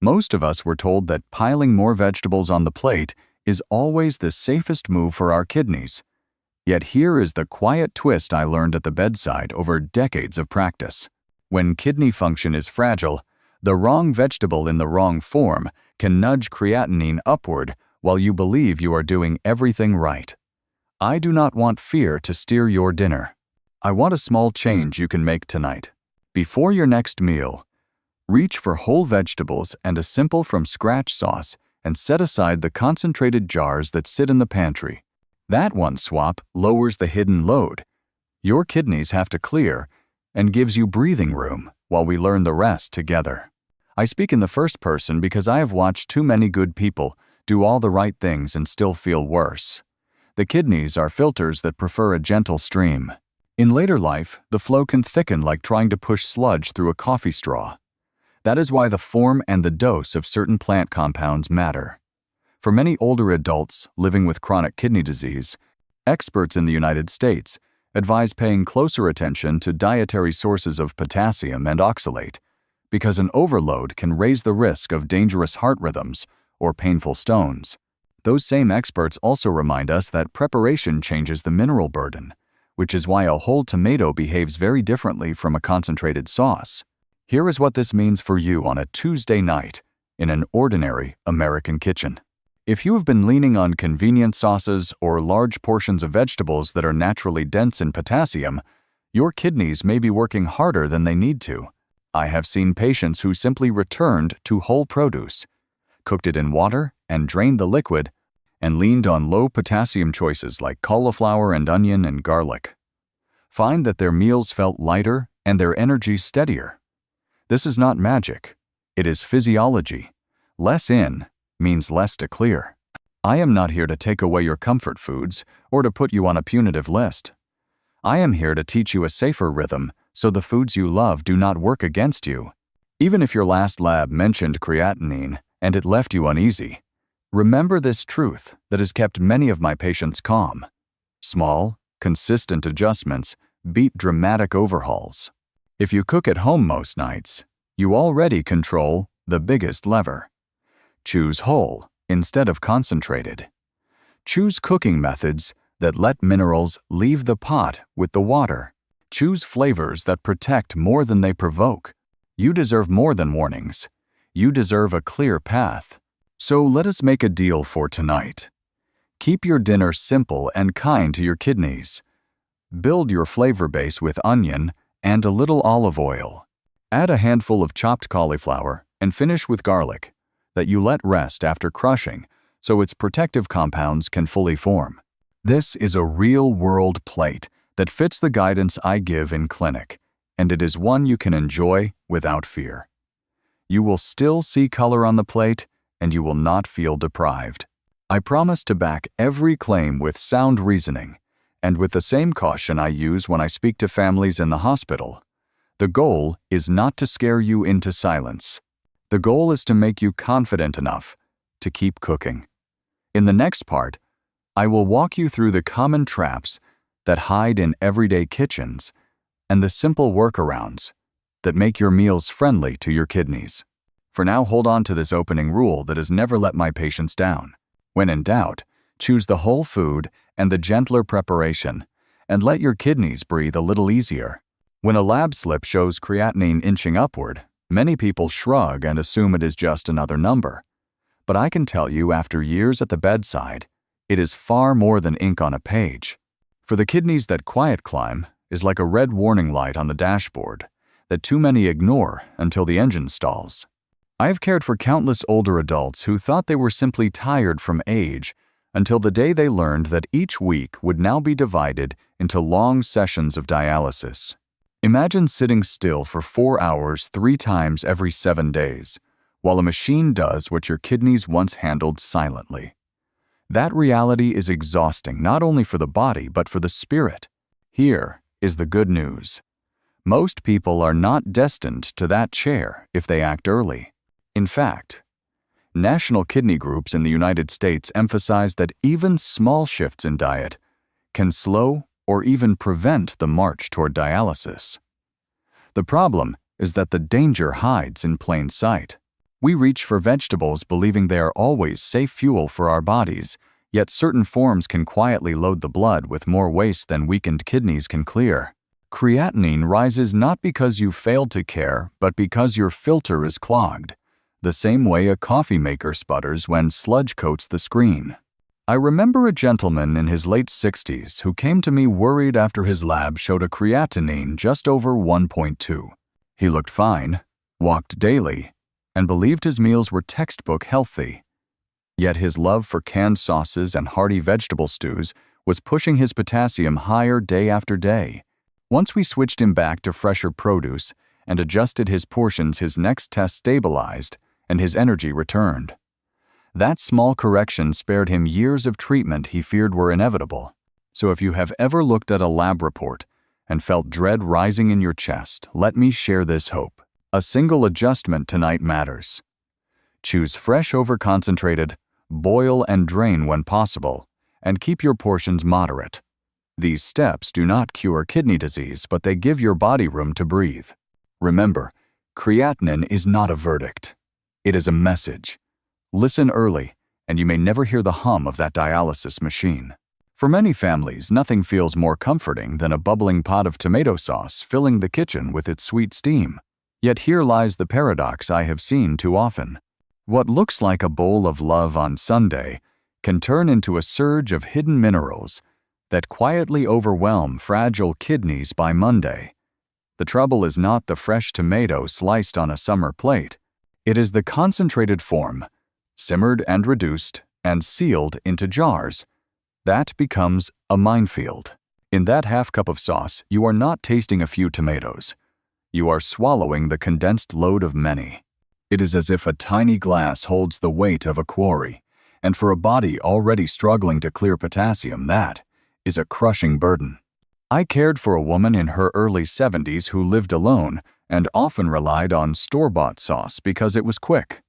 Most of us were told that piling more vegetables on the plate is always the safest move for our kidneys. Yet here is the quiet twist I learned at the bedside over decades of practice. When kidney function is fragile, the wrong vegetable in the wrong form can nudge creatinine upward while you believe you are doing everything right. I do not want fear to steer your dinner. I want a small change you can make tonight. Before your next meal, reach for whole vegetables and a simple from-scratch sauce and set aside the concentrated jars that sit in the pantry. That one swap lowers the hidden load your kidneys have to clear and gives you breathing room while we learn the rest together. I speak in the first person because I have watched too many good people do all the right things and still feel worse. The kidneys are filters that prefer a gentle stream. In later life, the flow can thicken like trying to push sludge through a coffee straw. That is why the form and the dose of certain plant compounds matter. For many older adults living with chronic kidney disease, experts in the United States advise paying closer attention to dietary sources of potassium and oxalate, because an overload can raise the risk of dangerous heart rhythms or painful stones. Those same experts also remind us that preparation changes the mineral burden, which is why a whole tomato behaves very differently from a concentrated sauce. Here is what this means for you on a Tuesday night in an ordinary American kitchen. If you have been leaning on convenient sauces or large portions of vegetables that are naturally dense in potassium, your kidneys may be working harder than they need to. I have seen patients who simply returned to whole produce, cooked it in water and drained the liquid, and leaned on low potassium choices like cauliflower and onion and garlic. Find that their meals felt lighter and their energy steadier. This is not magic. It is physiology. Less in means less to clear. I am not here to take away your comfort foods or to put you on a punitive list. I am here to teach you a safer rhythm so the foods you love do not work against you. Even if your last lab mentioned creatinine and it left you uneasy, remember this truth that has kept many of my patients calm. Small, consistent adjustments beat dramatic overhauls. If you cook at home most nights, you already control the biggest lever. Choose whole instead of concentrated. Choose cooking methods that let minerals leave the pot with the water. Choose flavors that protect more than they provoke. You deserve more than warnings. You deserve a clear path. So let us make a deal for tonight. Keep your dinner simple and kind to your kidneys. Build your flavor base with onion and a little olive oil. Add a handful of chopped cauliflower and finish with garlic that you let rest after crushing so its protective compounds can fully form. This is a real-world plate that fits the guidance I give in clinic, and it is one you can enjoy without fear. You will still see color on the plate, and you will not feel deprived. I promise to back every claim with sound reasoning, and with the same caution I use when I speak to families in the hospital. The goal is not to scare you into silence. The goal is to make you confident enough to keep cooking. In the next part, I will walk you through the common traps that hide in everyday kitchens and the simple workarounds that make your meals friendly to your kidneys. For now, hold on to this opening rule that has never let my patients down. When in doubt, choose the whole food and the gentler preparation, and let your kidneys breathe a little easier. When a lab slip shows creatinine inching upward, many people shrug and assume it is just another number. But I can tell you, after years at the bedside, it is far more than ink on a page. For the kidneys, that quiet climb is like a red warning light on the dashboard that too many ignore until the engine stalls. I have cared for countless older adults who thought they were simply tired from age until the day they learned that each week would now be divided into long sessions of dialysis. Imagine sitting still for 4 hours 3 times every 7 days, while a machine does what your kidneys once handled silently. That reality is exhausting not only for the body but for the spirit. Here is the good news. Most people are not destined to that chair if they act early. In fact, national kidney groups in the United States emphasize that even small shifts in diet can slow or even prevent the march toward dialysis. The problem is that the danger hides in plain sight. We reach for vegetables believing they are always safe fuel for our bodies, yet certain forms can quietly load the blood with more waste than weakened kidneys can clear. Creatinine rises not because you failed to care, but because your filter is clogged, the same way a coffee maker sputters when sludge coats the screen. I remember a gentleman in his late 60s who came to me worried after his lab showed a creatinine just over 1.2. He looked fine, walked daily, and believed his meals were textbook healthy. Yet his love for canned sauces and hearty vegetable stews was pushing his potassium higher day after day. Once we switched him back to fresher produce and adjusted his portions, his next test stabilized and his energy returned. That small correction spared him years of treatment he feared were inevitable. So if you have ever looked at a lab report and felt dread rising in your chest, let me share this hope. A single adjustment tonight matters. Choose fresh over concentrated, boil and drain when possible, and keep your portions moderate. These steps do not cure kidney disease, but they give your body room to breathe. Remember, creatinine is not a verdict. It is a message. Listen early, and you may never hear the hum of that dialysis machine. For many families, nothing feels more comforting than a bubbling pot of tomato sauce filling the kitchen with its sweet steam. Yet here lies the paradox I have seen too often. What looks like a bowl of love on Sunday can turn into a surge of hidden minerals that quietly overwhelm fragile kidneys by Monday. The trouble is not the fresh tomato sliced on a summer plate. It is the concentrated form, simmered and reduced and sealed into jars. That becomes a minefield. In that half cup of sauce, you are not tasting a few tomatoes. You are swallowing the condensed load of many. It is as if a tiny glass holds the weight of a quarry, and for a body already struggling to clear potassium, that is a crushing burden. I cared for a woman in her early 70s who lived alone and often relied on store-bought sauce because it was quick.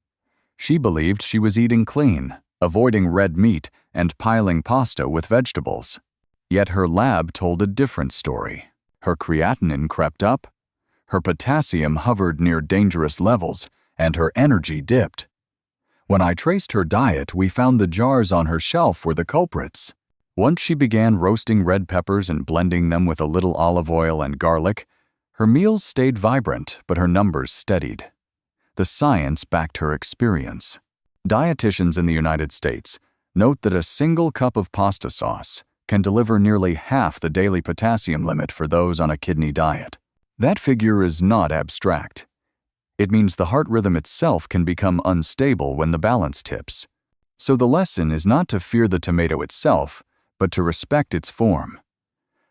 She believed she was eating clean, avoiding red meat and piling pasta with vegetables. Yet her lab told a different story. Her creatinine crept up, her potassium hovered near dangerous levels, and her energy dipped. When I traced her diet, we found the jars on her shelf were the culprits. Once she began roasting red peppers and blending them with a little olive oil and garlic, her meals stayed vibrant, but her numbers steadied. The science backed her experience. Dietitians in the United States note that a single cup of pasta sauce can deliver nearly half the daily potassium limit for those on a kidney diet. That figure is not abstract. It means the heart rhythm itself can become unstable when the balance tips. So the lesson is not to fear the tomato itself, but to respect its form.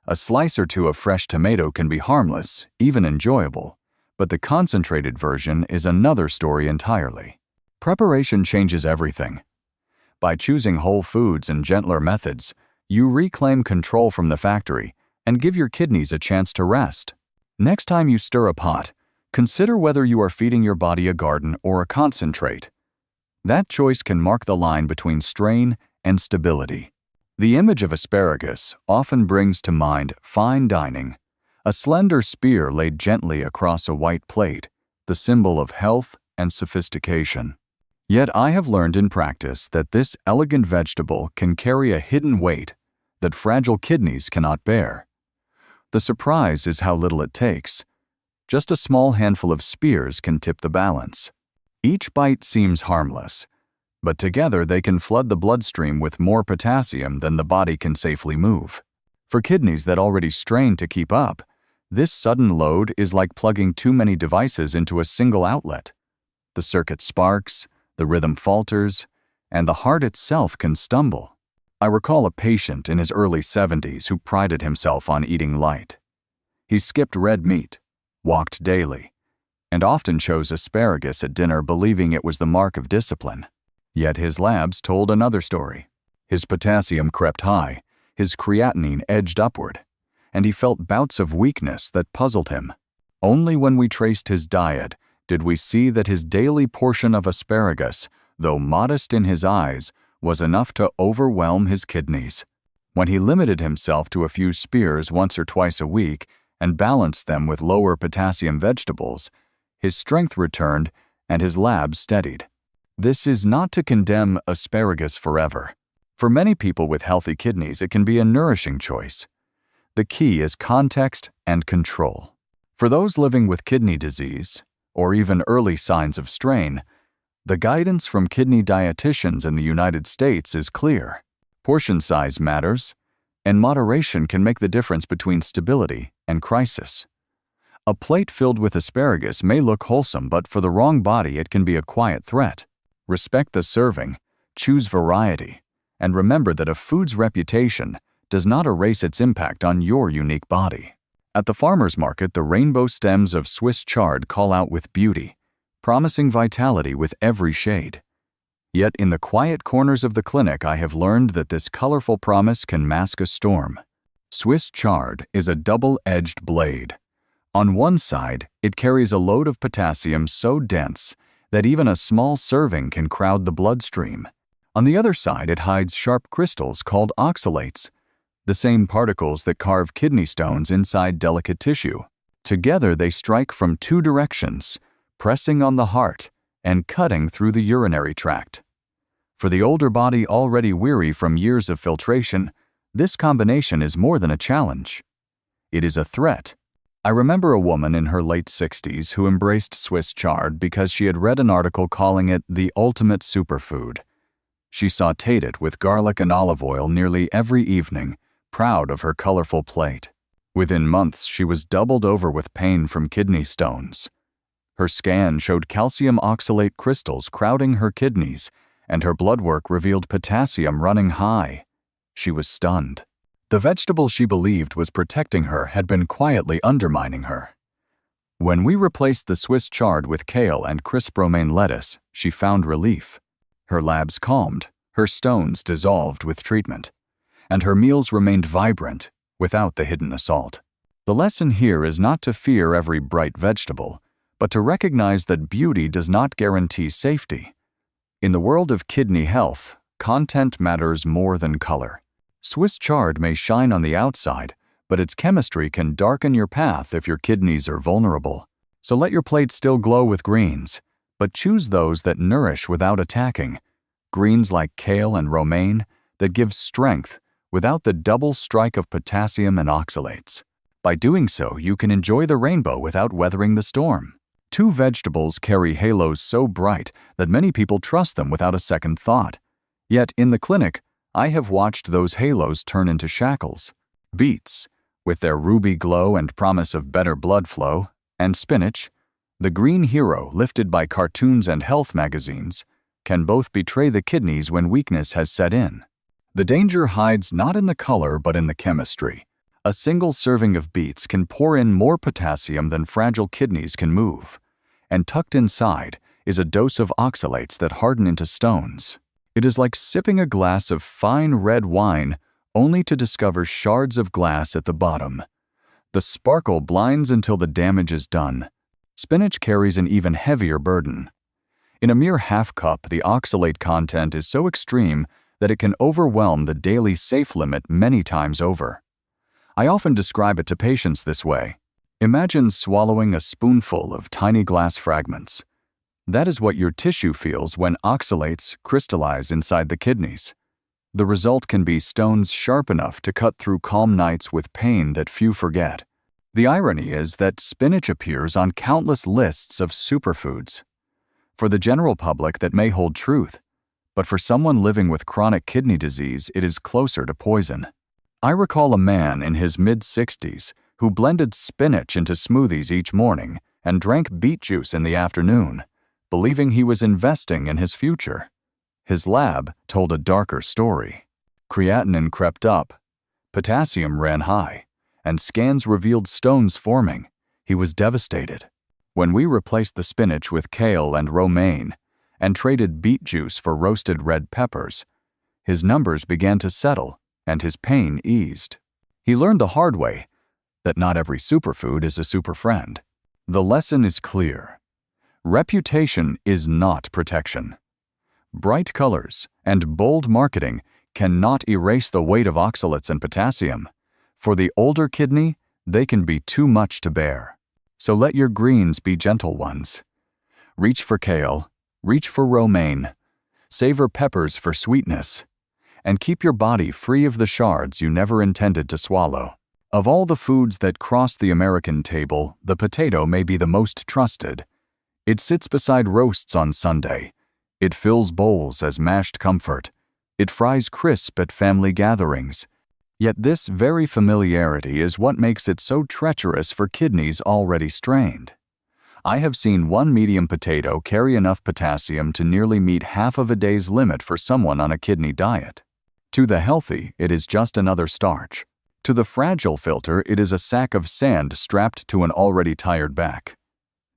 A slice or two of fresh tomato can be harmless, even enjoyable, but the concentrated version is another story entirely. Preparation changes everything. By choosing whole foods and gentler methods, you reclaim control from the factory and give your kidneys a chance to rest. Next time you stir a pot, consider whether you are feeding your body a garden or a concentrate. That choice can mark the line between strain and stability. The image of asparagus often brings to mind fine dining, a slender spear laid gently across a white plate, the symbol of health and sophistication. Yet I have learned in practice that this elegant vegetable can carry a hidden weight that fragile kidneys cannot bear. The surprise is how little it takes. Just a small handful of spears can tip the balance. Each bite seems harmless, but together they can flood the bloodstream with more potassium than the body can safely move. For kidneys that already strain to keep up, this sudden load is like plugging too many devices into a single outlet. The circuit sparks, the rhythm falters, and the heart itself can stumble. I recall a patient in his early 70s who prided himself on eating light. He skipped red meat, walked daily, and often chose asparagus at dinner believing it was the mark of discipline. Yet his labs told another story. His potassium crept high, his creatinine edged upward, and he felt bouts of weakness that puzzled him. Only when we traced his diet did we see that his daily portion of asparagus, though modest in his eyes, was enough to overwhelm his kidneys. When he limited himself to a few spears once or twice a week and balanced them with lower potassium vegetables, his strength returned and his lab steadied. This is not to condemn asparagus forever. For many people with healthy kidneys, it can be a nourishing choice. The key is context and control. For those living with kidney disease, or even early signs of strain, the guidance from kidney dietitians in the United States is clear. Portion size matters, and moderation can make the difference between stability and crisis. A plate filled with asparagus may look wholesome, but for the wrong body, it can be a quiet threat. Respect the serving, choose variety, and remember that a food's reputation does not erase its impact on your unique body. At the farmer's market, the rainbow stems of Swiss chard call out with beauty, promising vitality with every shade. Yet in the quiet corners of the clinic, I have learned that this colorful promise can mask a storm. Swiss chard is a double-edged blade. On one side, it carries a load of potassium so dense that even a small serving can crowd the bloodstream. On the other side, it hides sharp crystals called oxalates, the same particles that carve kidney stones inside delicate tissue. Together, they strike from two directions, pressing on the heart and cutting through the urinary tract. For the older body already weary from years of filtration, this combination is more than a challenge. It is a threat. I remember a woman in her late 60s who embraced Swiss chard because she had read an article calling it the ultimate superfood. She sautéed it with garlic and olive oil nearly every evening, proud of her colorful plate. Within months, she was doubled over with pain from kidney stones. Her scan showed calcium oxalate crystals crowding her kidneys, and her blood work revealed potassium running high. She was stunned. The vegetable she believed was protecting her had been quietly undermining her. When we replaced the Swiss chard with kale and crisp romaine lettuce, she found relief. Her labs calmed, her stones dissolved with treatment, and her meals remained vibrant without the hidden assault. The lesson here is not to fear every bright vegetable, but to recognize that beauty does not guarantee safety. In the world of kidney health, content matters more than color. Swiss chard may shine on the outside, but its chemistry can darken your path if your kidneys are vulnerable. So let your plate still glow with greens, but choose those that nourish without attacking. Greens like kale and romaine that give strength without the double strike of potassium and oxalates. By doing so, you can enjoy the rainbow without weathering the storm. Two vegetables carry halos so bright that many people trust them without a second thought. Yet in the clinic, I have watched those halos turn into shackles. Beets, with their ruby glow and promise of better blood flow, and spinach, the green hero lifted by cartoons and health magazines, can both betray the kidneys when weakness has set in. The danger hides not in the color but in the chemistry. A single serving of beets can pour in more potassium than fragile kidneys can move, and tucked inside is a dose of oxalates that harden into stones. It is like sipping a glass of fine red wine only to discover shards of glass at the bottom. The sparkle blinds until the damage is done. Spinach carries an even heavier burden. In a mere half cup, the oxalate content is so extreme that it can overwhelm the daily safe limit many times over. I often describe it to patients this way. Imagine swallowing a spoonful of tiny glass fragments. That is what your tissue feels when oxalates crystallize inside the kidneys. The result can be stones sharp enough to cut through calm nights with pain that few forget. The irony is that spinach appears on countless lists of superfoods. For the general public, that may hold truth, but for someone living with chronic kidney disease, it is closer to poison. I recall a man in his mid-60s who blended spinach into smoothies each morning and drank beet juice in the afternoon, believing he was investing in his future. His lab told a darker story. Creatinine crept up, potassium ran high, and scans revealed stones forming. He was devastated. When we replaced the spinach with kale and romaine and traded beet juice for roasted red peppers, his numbers began to settle and his pain eased. He learned the hard way that not every superfood is a super friend. The lesson is clear. Reputation is not protection. Bright colors and bold marketing cannot erase the weight of oxalates and potassium. For the older kidney, they can be too much to bear. So let your greens be gentle ones. Reach for kale, reach for romaine, savor peppers for sweetness, and keep your body free of the shards you never intended to swallow. Of all the foods that cross the American table, the potato may be the most trusted. It sits beside roasts on Sunday. It fills bowls as mashed comfort. It fries crisp at family gatherings. Yet this very familiarity is what makes it so treacherous for kidneys already strained. I have seen one medium potato carry enough potassium to nearly meet half of a day's limit for someone on a kidney diet. To the healthy, it is just another starch. To the fragile filter, it is a sack of sand strapped to an already tired back.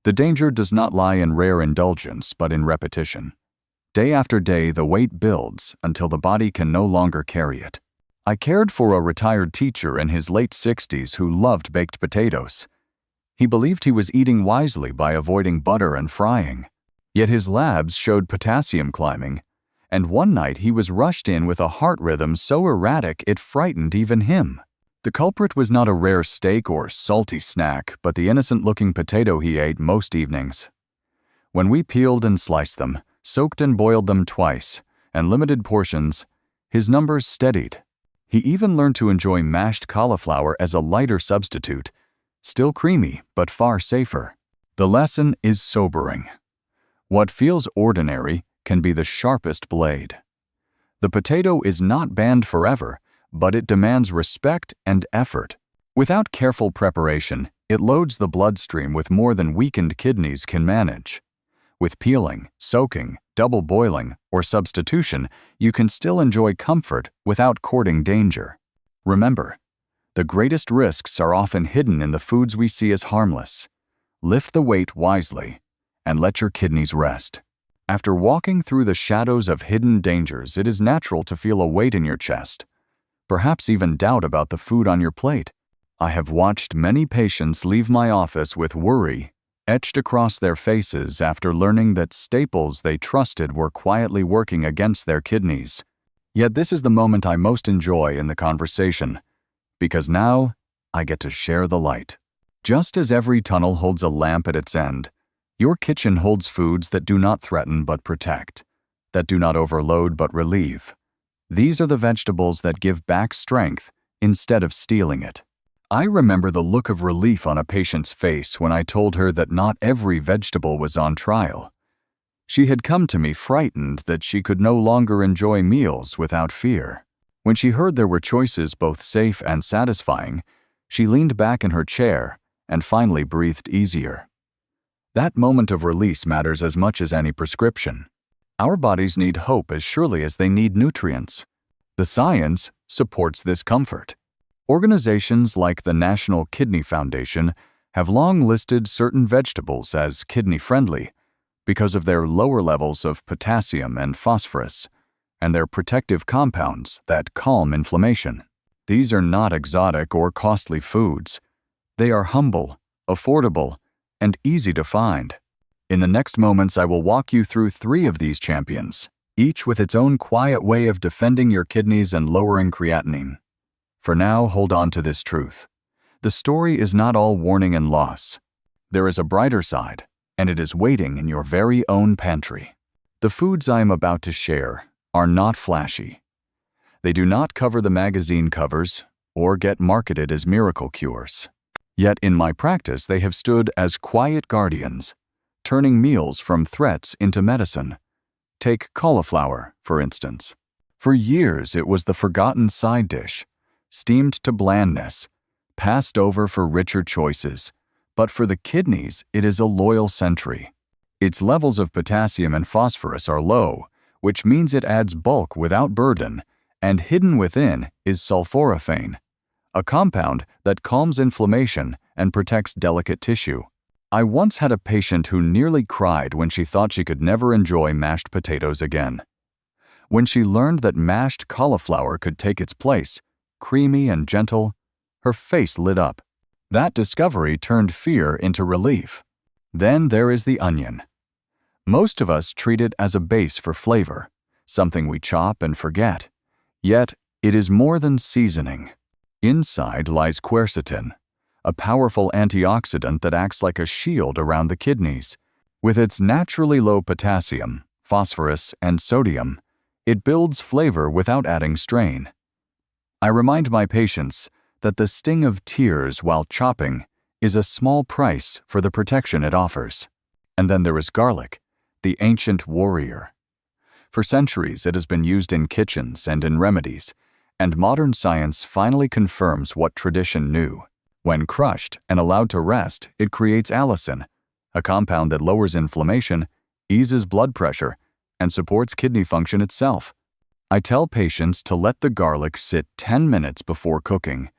The danger does not lie in rare indulgence, but in repetition. Day after day, the weight builds until the body can no longer carry it. I cared for a retired teacher in his late 60s who loved baked potatoes. He believed he was eating wisely by avoiding butter and frying. Yet his labs showed potassium climbing, and one night he was rushed in with a heart rhythm so erratic it frightened even him. The culprit was not a rare steak or salty snack, but the innocent-looking potato he ate most evenings. When we peeled and sliced them, soaked and boiled them twice, and limited portions, his numbers steadied. He even learned to enjoy mashed cauliflower as a lighter substitute, still creamy but far safer. The lesson is sobering. What feels ordinary can be the sharpest blade. The potato is not banned forever, but it demands respect and effort. Without careful preparation, it loads the bloodstream with more than weakened kidneys can manage. With peeling, soaking, double boiling, or substitution, you can still enjoy comfort without courting danger. Remember, the greatest risks are often hidden in the foods we see as harmless. Lift the weight wisely, and let your kidneys rest. After walking through the shadows of hidden dangers, it is natural to feel a weight in your chest. Perhaps even doubt about the food on your plate. I have watched many patients leave my office with worry etched across their faces after learning that staples they trusted were quietly working against their kidneys. Yet this is the moment I most enjoy in the conversation, because now I get to share the light. Just as every tunnel holds a lamp at its end, your kitchen holds foods that do not threaten but protect, that do not overload but relieve. These are the vegetables that give back strength instead of stealing it. I remember the look of relief on a patient's face when I told her that not every vegetable was on trial. She had come to me frightened that she could no longer enjoy meals without fear. When she heard there were choices both safe and satisfying, she leaned back in her chair and finally breathed easier. That moment of release matters as much as any prescription. Our bodies need hope as surely as they need nutrients. The science supports this comfort. Organizations like the National Kidney Foundation have long listed certain vegetables as kidney-friendly because of their lower levels of potassium and phosphorus and their protective compounds that calm inflammation. These are not exotic or costly foods. They are humble, affordable, and easy to find. In the next moments, I will walk you through 3 of these champions, each with its own quiet way of defending your kidneys and lowering creatinine. For now, hold on to this truth. The story is not all warning and loss. There is a brighter side, and it is waiting in your very own pantry. The foods I am about to share are not flashy. They do not cover the magazine covers or get marketed as miracle cures. Yet in my practice, they have stood as quiet guardians, turning meals from threats into medicine. Take cauliflower, for instance. For years, it was the forgotten side dish, steamed to blandness, passed over for richer choices. But for the kidneys, it is a loyal sentry. Its levels of potassium and phosphorus are low, which means it adds bulk without burden, and hidden within is sulforaphane, a compound that calms inflammation and protects delicate tissue. I once had a patient who nearly cried when she thought she could never enjoy mashed potatoes again. When she learned that mashed cauliflower could take its place, creamy and gentle, her face lit up. That discovery turned fear into relief. Then there is the onion. Most of us treat it as a base for flavor, something we chop and forget. Yet, it is more than seasoning. Inside lies quercetin, a powerful antioxidant that acts like a shield around the kidneys. With its naturally low potassium, phosphorus, and sodium, it builds flavor without adding strain. I remind my patients that the sting of tears while chopping is a small price for the protection it offers. And then there is garlic, the ancient warrior. For centuries, it has been used in kitchens and in remedies, and modern science finally confirms what tradition knew. When crushed and allowed to rest, it creates allicin, a compound that lowers inflammation, eases blood pressure, and supports kidney function itself. I tell patients to let the garlic sit 10 minutes before cooking,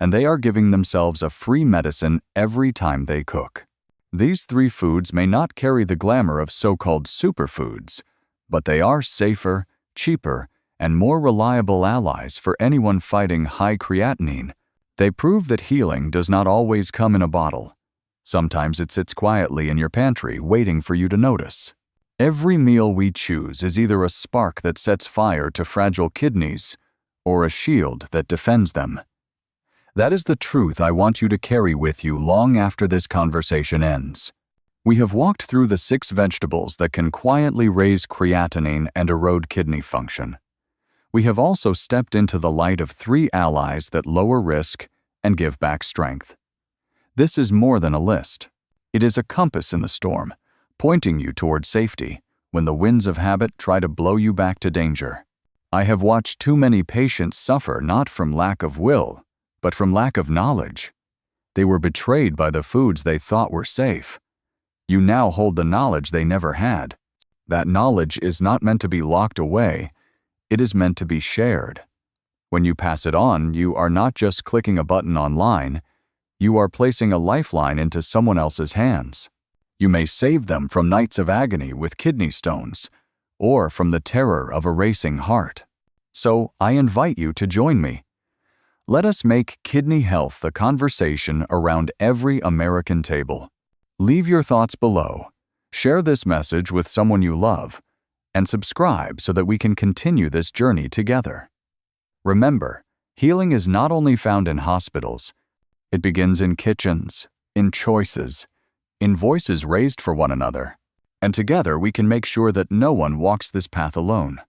and they are giving themselves a free medicine every time they cook. These 3 foods may not carry the glamour of so-called superfoods, but they are safer, cheaper, and more reliable allies for anyone fighting high creatinine. They prove that healing does not always come in a bottle. Sometimes it sits quietly in your pantry waiting for you to notice. Every meal we choose is either a spark that sets fire to fragile kidneys or a shield that defends them. That is the truth I want you to carry with you long after this conversation ends. We have walked through the 6 vegetables that can quietly raise creatinine and erode kidney function. We have also stepped into the light of 3 allies that lower risk and give back strength. This is more than a list. It is a compass in the storm, pointing you toward safety when the winds of habit try to blow you back to danger. I have watched too many patients suffer not from lack of will, but from lack of knowledge. They were betrayed by the foods they thought were safe. You now hold the knowledge they never had. That knowledge is not meant to be locked away, it is meant to be shared. When you pass it on, you are not just clicking a button online, you are placing a lifeline into someone else's hands. You may save them from nights of agony with kidney stones, or from the terror of a racing heart. So I invite you to join me. Let us make kidney health a conversation around every American table. Leave your thoughts below, share this message with someone you love, and subscribe so that we can continue this journey together. Remember, healing is not only found in hospitals, it begins in kitchens, in choices, in voices raised for one another, and together we can make sure that no one walks this path alone.